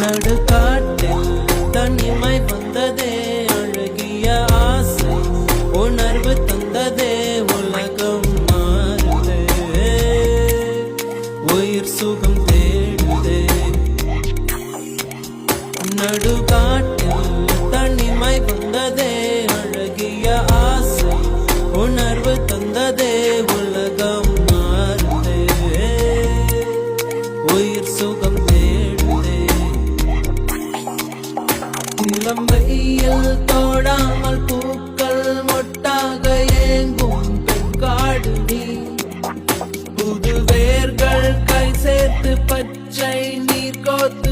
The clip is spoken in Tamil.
நடுக்காட்டில் தனிமை வந்ததே அழகிய ஆசை உணர்வு தந்ததே உலகம் மாறுதே உயிர் சுகம் தேடுதே நடுக்காட்டில் தனிமை வந்ததே அழகிய ஆசை உணர்வு தந்ததே உலகம் மாறுதே உயிர் சுகம் இளம் வெயில் தோடாமல் பூக்கள் மொட்டாக ஏங்கும் பெண்காடு நீ புது வேர்கள் கை சேர்த்து பச்சை நீர் கோத்து